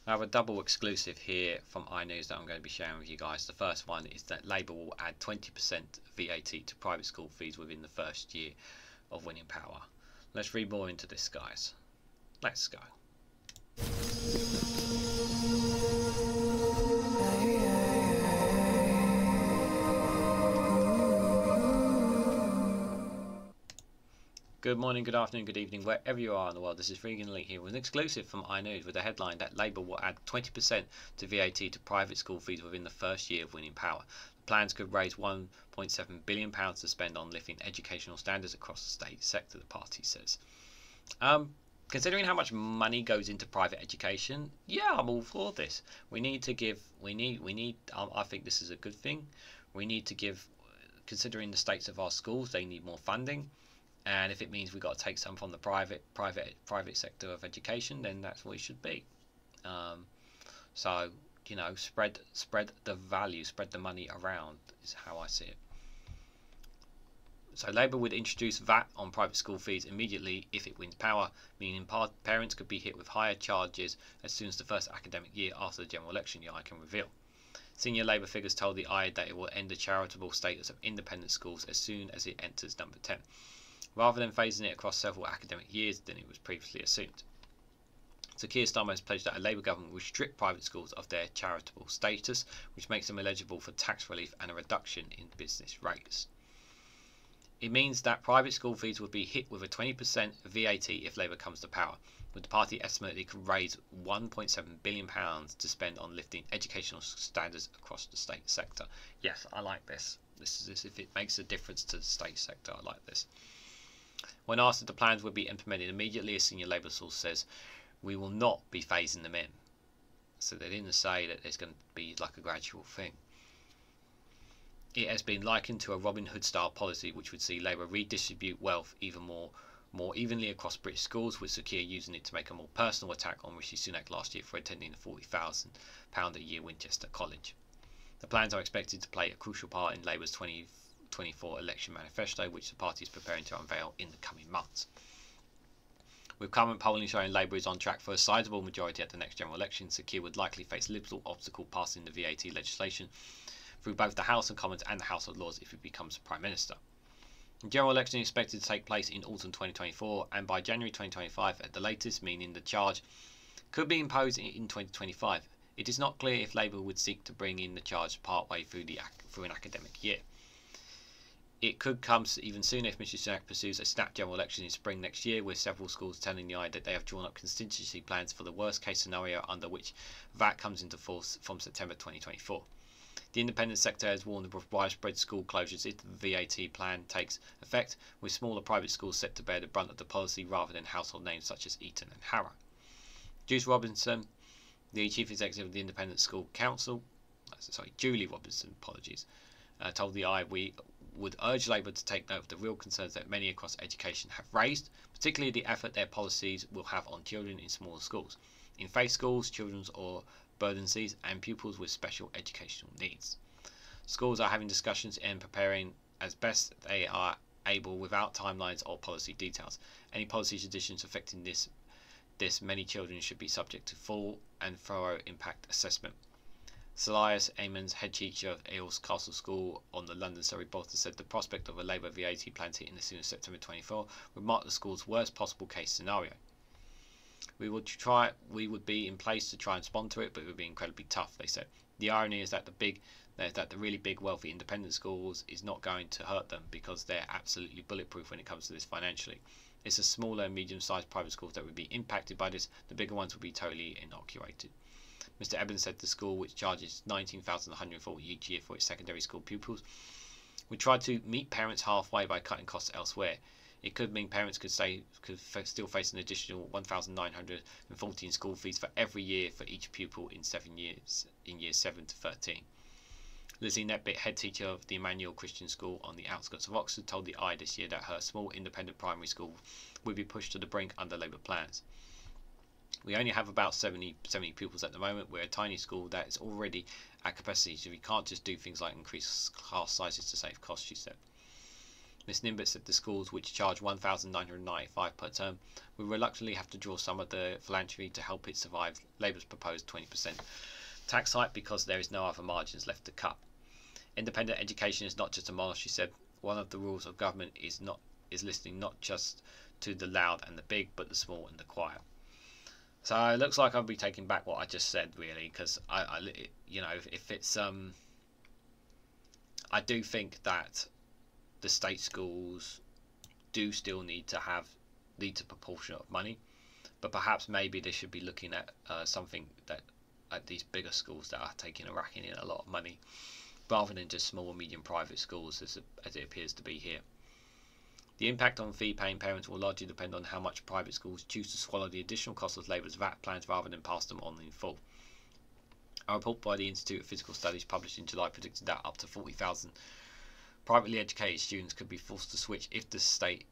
I have a double exclusive here from iNews that I'm going to be sharing with you guys. The first one is that Labour will add 20% VAT to private school fees within the first year of winning power. Let's read more into this, guys. Let's go. Good morning, good afternoon, good evening, wherever you are in the world. This is REGANELITE here with an exclusive from iNews with the headline that Labour will add 20% to VAT to private school fees within the first year of winning power. The plans could raise £1.7 billion to spend on lifting educational standards across the state sector, the party says. Considering how much money goes into private education, yeah, I'm all for this. I think this is a good thing. We need to give, considering the states of our schools, they need more funding. And if it means we've got to take some from the private sector of education, then that's what it should be. So, you know, spread the value, spread the money around is how I see it. So Labour would introduce VAT on private school fees immediately if it wins power, meaning parents could be hit with higher charges as soon as the first academic year after the general election, the I can reveal. Senior Labour figures told the I that it will end the charitable status of independent schools as soon as it enters number 10. Rather than phasing it across several academic years than it was previously assumed. So Keir Starmer has pledged that a Labour government will strip private schools of their charitable status, which makes them eligible for tax relief and a reduction in business rates. It means that private school fees would be hit with a 20% VAT if Labour comes to power, with the party estimating it could raise £1.7 billion to spend on lifting educational standards across the state sector. Yes, I like this. This is if it makes a difference to the state sector, I like this. When asked if the plans would be implemented immediately, a senior Labour source says, "We will not be phasing them in." So they didn't say that there's going to be like a gradual thing. It has been likened to a Robin Hood style policy which would see Labour redistribute wealth even more evenly across British schools, with Sir Keir using it to make a more personal attack on Rishi Sunak last year for attending the £40,000 a year Winchester College. The plans are expected to play a crucial part in Labour's 2024 election manifesto, which the party is preparing to unveil in the coming months. With current polling showing Labour is on track for a sizable majority at the next general election, Sir Keir would likely face little obstacle passing the VAT legislation through both the House of Commons and the House of Lords if he becomes Prime Minister. The general election is expected to take place in autumn 2024 and by January 2025 at the latest, meaning the charge could be imposed in 2025. It is not clear if Labour would seek to bring in the charge partway through an academic year. It could come even sooner if Mr Sunak pursues a snap general election in spring next year, with several schools telling the I that they have drawn up contingency plans for the worst case scenario under which VAT comes into force from September 2024. The independent sector has warned of widespread school closures if the VAT plan takes effect, with smaller private schools set to bear the brunt of the policy rather than household names such as Eton and Harrow. Julie Robinson, the chief executive of the Independent School Council, told the I we would urge Labour to take note of the real concerns that many across education have raised, particularly the effort their policies will have on children in smaller schools, in faith schools, children's or burdensees, and pupils with special educational needs. Schools are having discussions and preparing as best they are able without timelines or policy details. Any policy additions affecting this many children should be subject to full and thorough impact assessment. Salias Amons, head teacher of Earls Castle School on the London Surrey Bolton, said the prospect of a Labour VAT plan hitting as soon as September 24 would mark the school's worst possible case scenario. We would be in place to try and respond to it, but it would be incredibly tough, they said. The irony is that the really big wealthy independent schools is not going to hurt them because they're absolutely bulletproof when it comes to this financially. It's the smaller and medium-sized private schools that would be impacted by this. The bigger ones would be totally inoculated. Mr Evans said the school, which charges $19,140 each year for its secondary school pupils, would try to meet parents halfway by cutting costs elsewhere. It could mean parents could still face an additional $1,940 in school fees for every year for each pupil in 7 years, in years 7 to 13. Lizzie Netbit, head teacher of the Emmanuel Christian School on the outskirts of Oxford, told the I this year that her small independent primary school would be pushed to the brink under Labour plans. We only have about 70 pupils at the moment. We're a tiny school that is already at capacity, so we can't just do things like increase class sizes to save costs, she said. Ms Nimbert said the schools, which charge £1,995 per term, will reluctantly have to draw some of the philanthropy to help it survive Labour's proposed 20% tax hike because there is no other margins left to cut. Independent education is not just a model, she said. One of the rules of government is listening not just to the loud and the big, but the small and the quiet. So it looks like I'll be taking back what I just said, really, because if it's I do think that the state schools do still need a proportion of money, but perhaps maybe they should be looking at something that at these bigger schools that are racking in a lot of money, rather than just small or medium private schools as it appears to be here. The impact on fee-paying parents will largely depend on how much private schools choose to swallow the additional cost of Labour's VAT plans rather than pass them on in full. A report by the Institute of Physical Studies published in July predicted that up to 40,000 privately educated students could be forced to switch if the state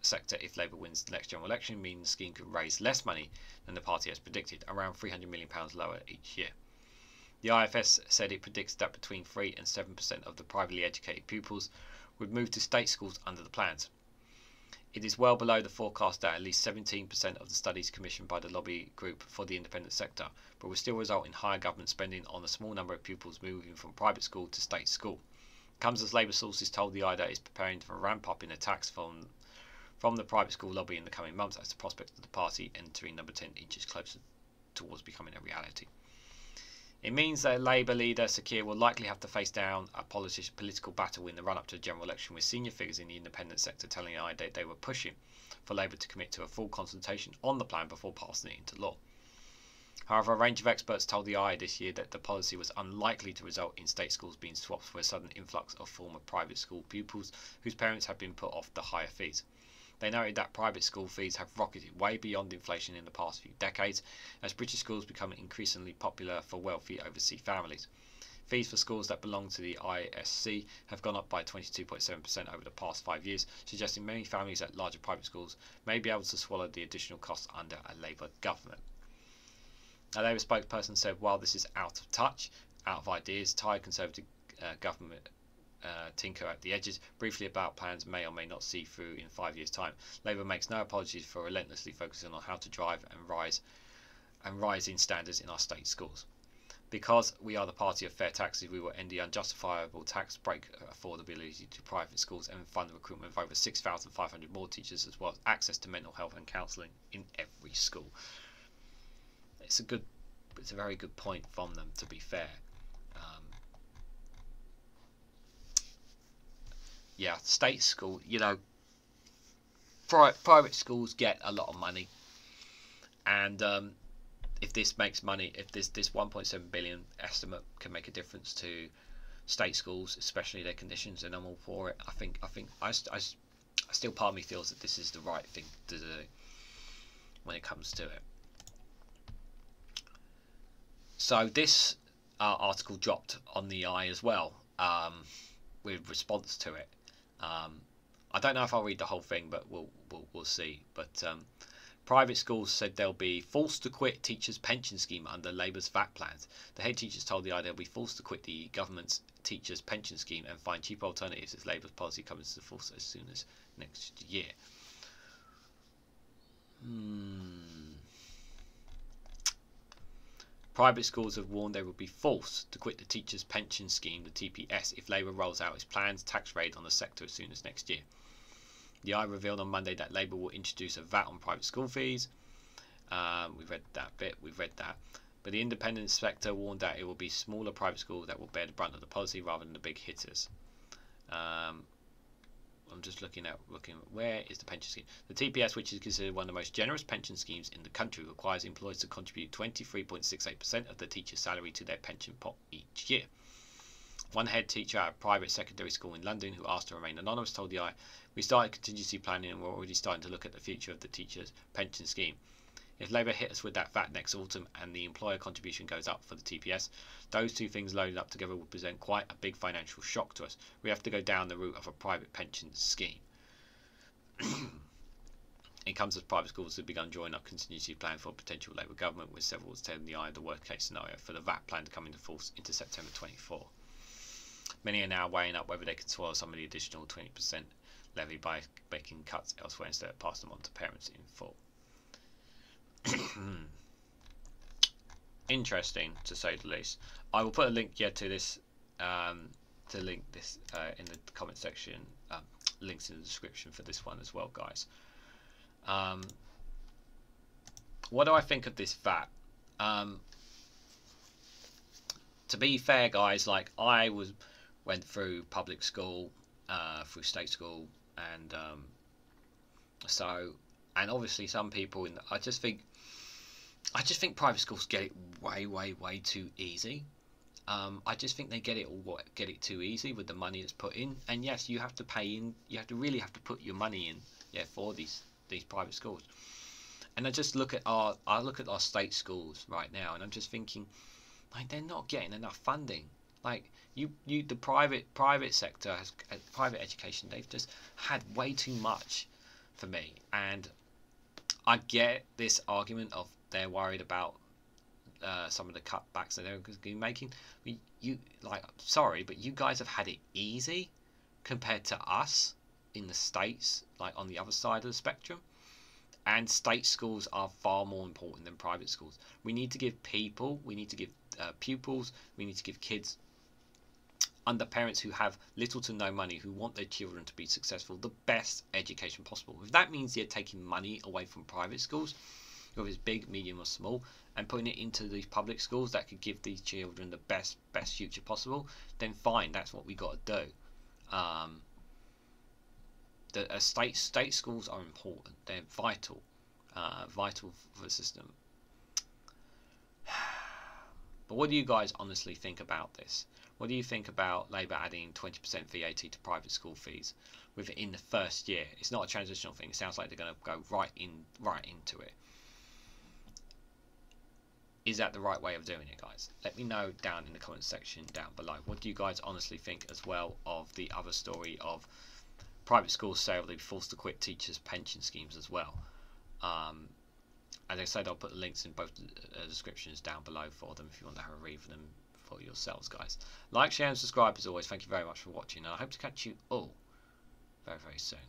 sector, if Labour wins the next general election, meaning the scheme could raise less money than the party has predicted, around £300 million lower each year. The IFS said it predicts that between 3 and 7% of the privately educated pupils would move to state schools under the plans. It is well below the forecast that at least 17% of the studies commissioned by the lobby group for the independent sector, but will still result in higher government spending on a small number of pupils moving from private school to state school. It comes as Labour sources told the IDA is preparing for a ramp up in attacks from the private school lobby in the coming months as the prospect of the party entering number 10 inches closer towards becoming a reality. It means that Labour leader Sir Keir will likely have to face down a political battle in the run-up to the general election, with senior figures in the independent sector telling the IDA they were pushing for Labour to commit to a full consultation on the plan before passing it into law. However, a range of experts told the IDA this year that the policy was unlikely to result in state schools being swapped for a sudden influx of former private school pupils whose parents had been put off the higher fees. They noted that private school fees have rocketed way beyond inflation in the past few decades, as British schools become increasingly popular for wealthy overseas families. Fees for schools that belong to the ISC have gone up by 22.7% over the past 5 years, suggesting many families at larger private schools may be able to swallow the additional costs under a Labour government. A Labour spokesperson said while this is out of touch, out of ideas, tired Conservative government tinker at the edges briefly about plans may or may not see through in 5 years' time. Labour makes no apologies for relentlessly focusing on how to drive and rising standards in our state schools. Because we are the party of fair taxes, we will end the unjustifiable tax break affordability to private schools and fund the recruitment of over 6,500 more teachers, as well as access to mental health and counselling in every school. It's a very good point from them, to be fair. Yeah, state school, private schools get a lot of money, and if this makes money, if this 1.7 billion estimate can make a difference to state schools, especially their conditions, then I'm all for it. I still, part of me feels that this is the right thing to do when it comes to it. So this article dropped on the eye as well, with response to it. I don't know if I'll read the whole thing, but we'll see. But private schools said they'll be forced to quit teachers' pension scheme under Labour's VAT plans. The head teachers told the IDA they'll be forced to quit the government's teachers' pension scheme and find cheaper alternatives as Labour's policy comes into force as soon as next year. Private schools have warned they will be forced to quit the teachers' pension scheme, the TPS, if Labour rolls out its planned tax raid on the sector as soon as next year. The I revealed on Monday that Labour will introduce a VAT on private school fees. We've read that bit, But the independent sector warned that it will be smaller private schools that will bear the brunt of the policy rather than the big hitters. I'm just looking at where is the pension scheme. The TPS, which is considered one of the most generous pension schemes in the country, requires employers to contribute 23.68% of the teacher's salary to their pension pot each year. One head teacher at a private secondary school in London, who asked to remain anonymous, told the IDA, "We started contingency planning and we're already starting to look at the future of the teacher's pension scheme. If Labour hit us with that VAT next autumn and the employer contribution goes up for the TPS, those two things loaded up together will present quite a big financial shock to us. We have to go down the route of a private pension scheme." It comes as private schools have begun drawing up contingency plan for a potential Labour government, with several telling the IDA the worst case scenario for the VAT plan to come into force into September 24. Many are now weighing up whether they can swallow some of the additional 20% levy by making cuts elsewhere instead of passing them on to parents in full. Interesting, to say the least. I will put a link to this, in the comment section. Links in the description for this one as well, guys. What do I think of this VAT? To be fair, guys, like I went through public school, through state school, and obviously some people I just think private schools get it way too easy. I just think they get it too easy with the money that's put in. And yes, you have to pay in. You really have to put your money in, for these private schools. And I just look at our state schools right now, and I'm just thinking, like, they're not getting enough funding. Like the private sector has private education. They've just had way too much for me. And I get this argument of they're worried about some of the cutbacks that they're going to be making. Sorry, but you guys have had it easy compared to us in the States, like on the other side of the spectrum. And state schools are far more important than private schools. We need to give pupils, we need to give kids under parents who have little to no money, who want their children to be successful, the best education possible. If that means you're taking money away from private schools, whether it's big, medium or small, and putting it into these public schools that could give these children the best future possible, then fine, that's what we got to do. State schools are important. They're vital for the system. But what do you guys honestly think about this? What do you think about Labour adding 20% VAT to private school fees within the first year? It's not a transitional thing. It sounds like they're going to go right into it. Is that the right way of doing it, guys? Let me know down in the comment section down below. What do you guys honestly think as well of the other story of private schools say they'll be forced to quit teachers' pension schemes as well? As I said, I'll put the links in both descriptions down below for them if you want to have a read for them for yourselves, guys. Like, share and subscribe as always. Thank you very much for watching, and I hope to catch you all very soon.